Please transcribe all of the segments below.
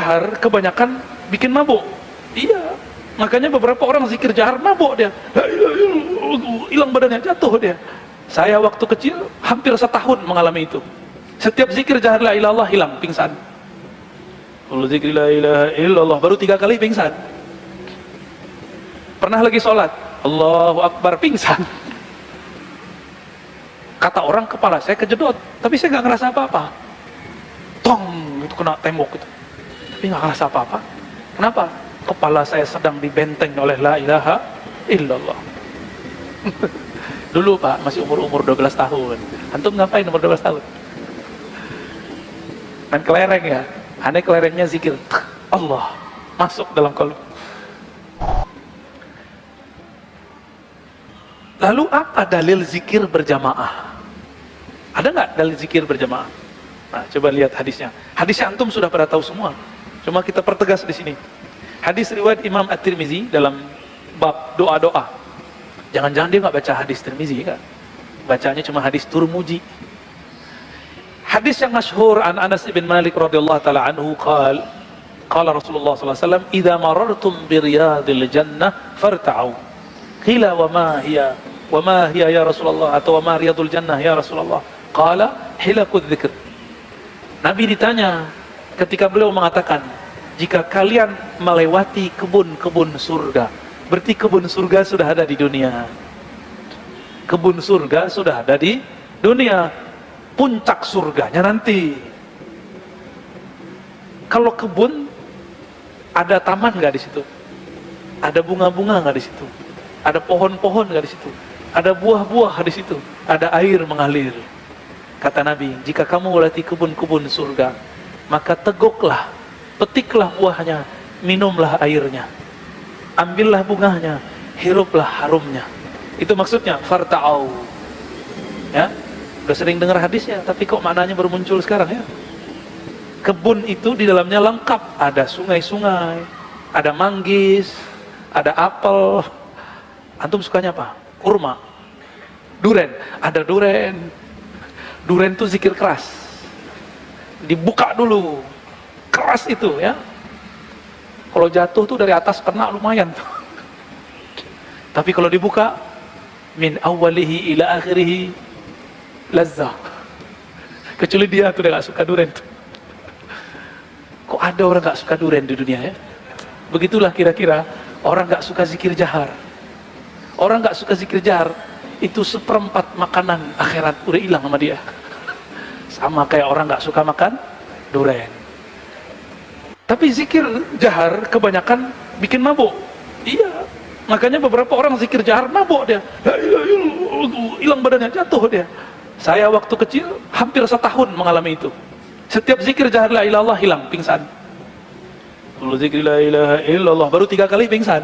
jahar kebanyakan bikin mabuk. Iya, makanya beberapa orang zikir jahar mabuk dia, hilang badannya, jatuh dia. Saya waktu kecil hampir setahun mengalami itu. Setiap zikir jahar la ilaha illallah hilang, pingsan. Kalau zikir la ilaha illallah baru 3 kali pingsan. Pernah lagi sholat, Allahu Akbar, pingsan. Kata orang kepala saya kejedot, tapi saya nggak ngerasa apa-apa. Tong, itu kena tembok itu. Tapi nggak ngerasa apa-apa. Kenapa? Kepala saya sedang dibenteng oleh la ilaha illallah. Dulu Pak, masih umur 12 tahun. Antum ngapain umur 12 tahun? Main kelereng ya? Aneh kelerengnya zikir. Allah masuk dalam kalbu. Lalu apa dalil zikir berjamaah? Ada nggak dalil zikir berjamaah? Nah, coba lihat hadisnya. Hadisnya antum sudah pada tahu semua. Cuma kita pertegas di sini. Hadis riwayat Imam At-Tirmizi dalam bab doa-doa. Jangan-jangan dia nggak baca hadis Tirmizi kan? Bacanya cuma hadis Turmuji. Hadis yang masyhur an Anas bin Malik radhiyallahu taala anhu qala Rasulullah sallallahu alaihi wasallam, "Idza marartum bi riyadil jannah farta'u." Qila wa ma hiya ya Rasulullah, atau wa ma riyadul jannah ya Rasulullah? Qala hilaqudz dzikr. Nabi ditanya ketika beliau mengatakan, jika kalian melewati kebun-kebun surga, berarti kebun surga sudah ada di dunia. Kebun surga sudah ada di dunia. Puncak surganya nanti. Kalau kebun, ada taman nggak di situ? Ada bunga-bunga nggak di situ? Ada pohon-pohon nggak di situ? Ada buah-buah di situ? Ada air mengalir. Kata Nabi, jika kamu melewati kebun-kebun surga, maka teguklah, petiklah buahnya, minumlah airnya, ambillah bunganya, hiruplah harumnya. Itu maksudnya farta'au. Ya, udah sering dengar hadisnya, tapi kok maknanya baru muncul sekarang ya? Kebun itu di dalamnya lengkap, ada sungai-sungai, ada manggis, ada apel. Antum sukanya apa? Kurma, duren, ada duren. Duren itu zikir keras, dibuka dulu, keras itu ya. Kalau jatuh tuh dari atas kena lumayan tuh. Tapi kalau dibuka, min awalihi ila akhirihi lazzah. Kecuali dia tuh udah gak suka duren tuh. Kok ada orang gak suka duren di dunia ya? Begitulah kira-kira orang gak suka zikir jahar. Orang gak suka zikir jahar itu seperempat makanan akhirat udah hilang sama dia. Sama kayak orang gak suka makan duren. Tapi zikir jahar kebanyakan bikin mabuk. Iya, makanya beberapa orang zikir jahar mabuk dia, hilang badannya, jatuh dia. Saya waktu kecil hampir setahun mengalami itu. Setiap zikir jahar la ilaha illallah hilang, pingsan. Kalau zikir la ilaha illallah baru 3 kali pingsan.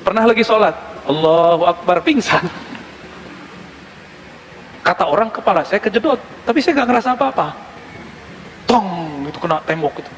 Pernah lagi sholat, Allahu Akbar, pingsan. Kata orang kepala saya kejedot, tapi saya nggak ngerasa apa-apa. Tong, itu kena tembok itu.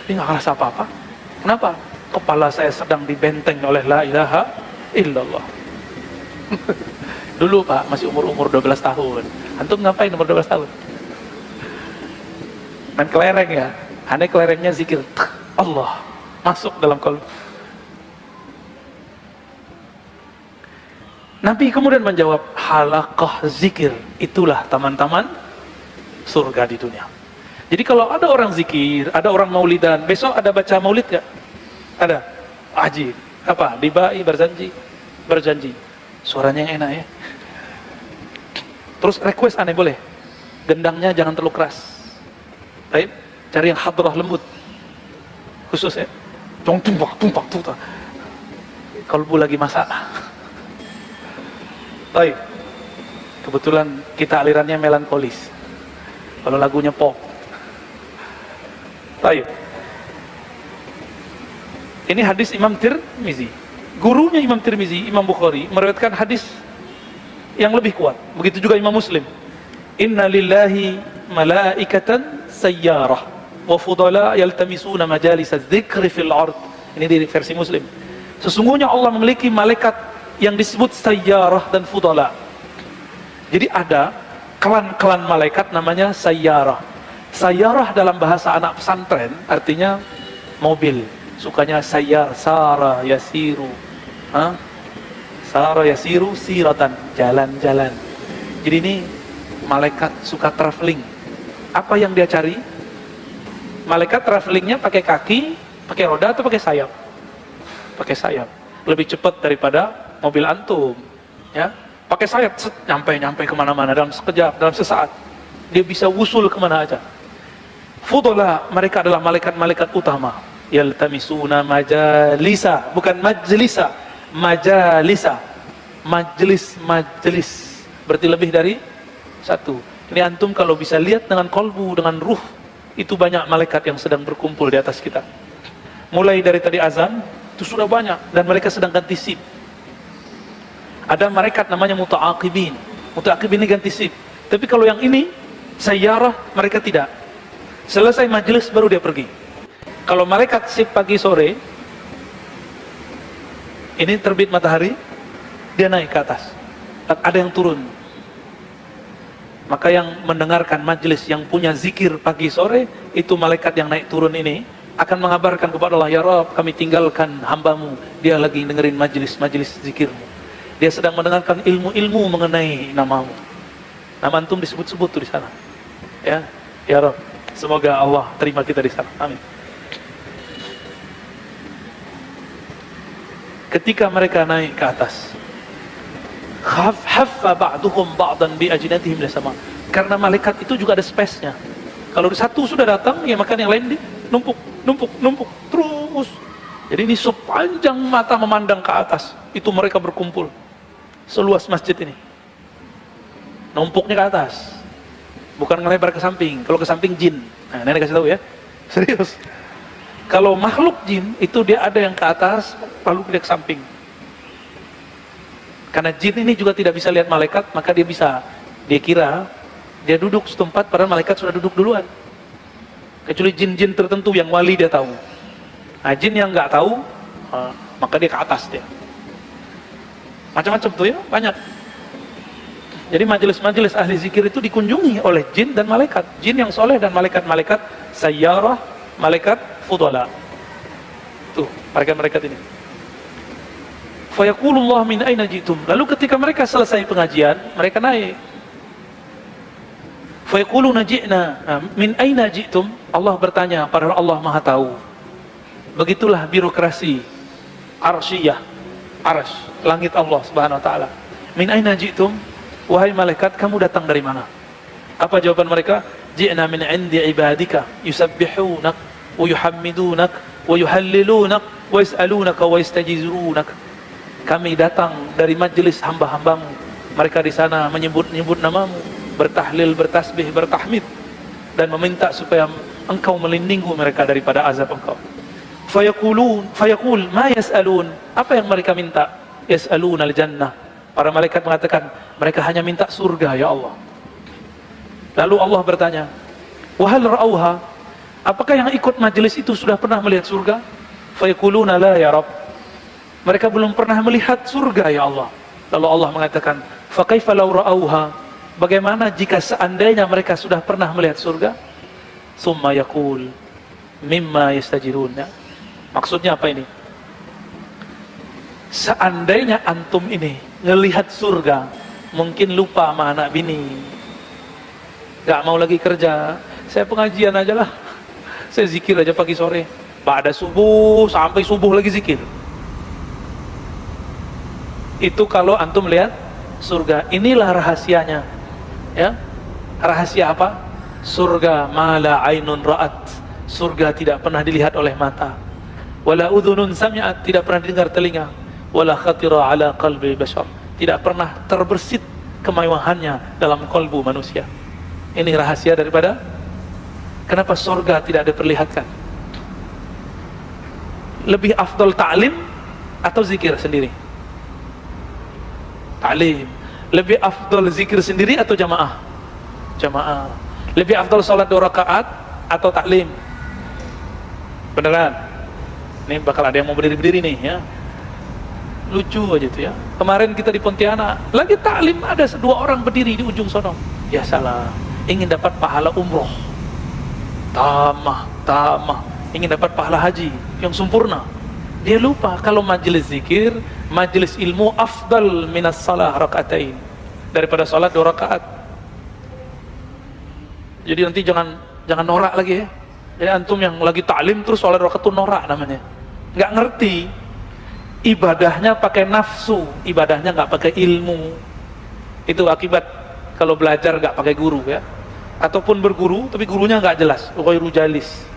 Tapi nggak ngerasa apa-apa. Kenapa? Kepala saya sedang dibenteng oleh la ilaha illallah. Dulu Pak, masih umur 12 tahun. Antum ngapain umur 12 tahun? Main kelereng ya? Aneh kelerengnya zikir. Allah masuk dalam kalbu. Nabi kemudian menjawab, halaqah zikir, itulah taman-taman surga di dunia. Jadi kalau ada orang zikir, ada orang maulidan, besok ada baca maulid gak? Ada? Ajib. Apa? Dibai berjanji. Suaranya yang enak ya. Terus request aneh boleh. Gendangnya jangan terlalu keras. Baik, cari yang hadrah lembut. Khusus ya. Tumpak. Kalbu lagi masak. Baik. Kebetulan kita alirannya melankolis. Kalau lagunya pop. Baik. Ini hadis Imam Tirmizi. Gurunya Imam Tirmizi, Imam Bukhari, meriwayatkan hadis yang lebih kuat. Begitu juga Imam Muslim. Inna lillahi malaikatan sayyarah wa fudala yaltamisuna majalis adz-dzikri fil ard. Ini di versi Muslim. Sesungguhnya Allah memiliki malaikat yang disebut sayyarah dan fudala. Jadi ada klan-klan malaikat namanya sayyarah. Sayyarah dalam bahasa anak pesantren artinya mobil. Sukanya sayyar, sara yasiru. Sara yasiru siratan, jalan-jalan. Jadi ini malaikat suka traveling. Apa yang dia cari? Malaikat travelingnya pakai kaki, pakai roda atau pakai sayap? Pakai sayap. Lebih cepat daripada mobil antum. Ya, pakai sayap, nyampe kemana-mana dalam sekejap, dalam sesaat. Dia bisa wusul kemana aja. Fudala, mereka adalah malaikat-malaikat utama. Yaltamisuna majalisa, bukan majlisa, majalisa. Majlis, berarti lebih dari satu. Ini antum kalau bisa lihat dengan kolbu, dengan ruh, itu banyak malaikat yang sedang berkumpul di atas kita. Mulai dari tadi azan, itu sudah banyak, dan mereka sedang ganti sip. Ada malaikat namanya muta'aqibin. Muta'aqibin ini ganti sip. Tapi kalau yang ini, sayyarah, mereka tidak. Selesai majelis baru dia pergi. Kalau malaikat sip pagi sore, ini terbit matahari, dia naik ke atas. Ada yang turun. Maka yang mendengarkan majelis, yang punya zikir pagi sore, itu malaikat yang naik turun ini akan mengabarkan kepada Allah, ya Rabb, kami tinggalkan hambamu, dia lagi dengerin majelis zikirmu. Dia sedang mendengarkan ilmu-ilmu mengenai namamu. Nama antum disebut-sebut tuh di sana. Ya Rabb, semoga Allah terima kita di sana. Amin. Ketika mereka naik ke atas, haffa ba'duhum ba'dan bi ajnatihim ila. Karena malaikat itu juga ada space-nya. Kalau satu sudah datang, ya maka yang lain numpuk terus. Jadi ini sepanjang mata memandang ke atas, itu mereka berkumpul. Seluas masjid ini. Numpuknya ke atas. Bukan ngelebar ke samping. Kalau ke samping jin. Nah, nenek kasih tahu ya. Serius. Kalau makhluk jin, itu dia ada yang ke atas, lalu dia ke samping. Karena jin ini juga tidak bisa lihat malaikat, maka dia kira dia duduk setempat padahal malaikat sudah duduk duluan. Kecuali jin-jin tertentu yang wali dia tahu. Nah, jin yang nggak tahu, maka dia ke atas dia. Macam-macam tuh ya, banyak. Jadi majelis-majelis ahli zikir itu dikunjungi oleh jin dan malaikat. Jin yang soleh dan malaikat-malaikat sayyarah, malaikat fudala. Tuh, malaikat-malaikat ini. Fayaqulullah min aina jitum. Lalu ketika mereka selesai pengajian, mereka naik. Fayaquluna ji'na min aina jitum. Allah bertanya, padahal Allah Maha tahu. Begitulah birokrasi arsyiyah, arsy, langit Allah Subhanahu wa taala. Min aina jitum? Wahai malaikat, kamu datang dari mana? Apa jawaban mereka? Ji'na min 'indi ibadika yusabbihunak wa yuhammidunak wa yuhallilunak wa yas'alunaka wa yastajizurunak. Kami datang dari majelis hamba-hambamu. Mereka di sana menyebut-nyebut namamu, bertahlil, bertasbih, bertahmid, dan meminta supaya engkau melindungi mereka daripada azab engkau. Fayaqul ma yas'alun. Apa yang mereka minta? Yas'alun al-jannah. Para malaikat mengatakan, mereka hanya minta surga ya Allah. Lalu Allah bertanya, wahal ra'auha. Apakah yang ikut majelis itu sudah pernah melihat surga? Fayaquluna la ya Rabb. Mereka belum pernah melihat surga ya Allah. Lalu Allah mengatakan, fa kaifa law ra'auha. Bagaimana jika seandainya mereka sudah pernah melihat surga? Summa yaqul mimma yastajirun. Maksudnya apa ini? Seandainya antum ini ngelihat surga, mungkin lupa sama anak bini, gak mau lagi kerja, saya pengajian aja lah, saya zikir aja pagi sore, pada subuh sampai subuh lagi zikir. Itu kalau antum lihat surga. Inilah rahasianya, ya. Rahasia apa? Surga mala ainun ra'at. Surga tidak pernah dilihat oleh mata. Wala udhunun sami'at, tidak pernah didengar telinga. Wala khatira ala qalbi bashar, tidak pernah terbersit kemewahannya dalam kalbu manusia. Ini rahasia daripada kenapa surga tidak diperlihatkan. Lebih afdal ta'lim atau zikir sendiri? Ta'lim. Lebih afdal zikir sendiri atau jamaah? Jamaah. Lebih afdal salat 2 rakaat atau ta'lim? Beneran? Ini bakal ada yang mau berdiri-berdiri nih ya. Lucu aja tuh ya. Kemarin kita di Pontianak lagi taklim, ada 2 orang berdiri di ujung sono. Ya salah, ingin dapat pahala umroh. tamah, ingin dapat pahala haji yang sempurna. Dia lupa kalau majelis zikir, majelis ilmu afdal minas salah rakaatain, daripada salat 2 rakaat. Jadi nanti jangan norak lagi ya. Jadi antum yang lagi taklim terus salat 2 rakaat itu norak namanya. Nggak ngerti. Ibadahnya pakai nafsu, ibadahnya nggak pakai ilmu. Itu akibat kalau belajar nggak pakai guru ya. Ataupun berguru tapi gurunya nggak jelas, ghairu jalis.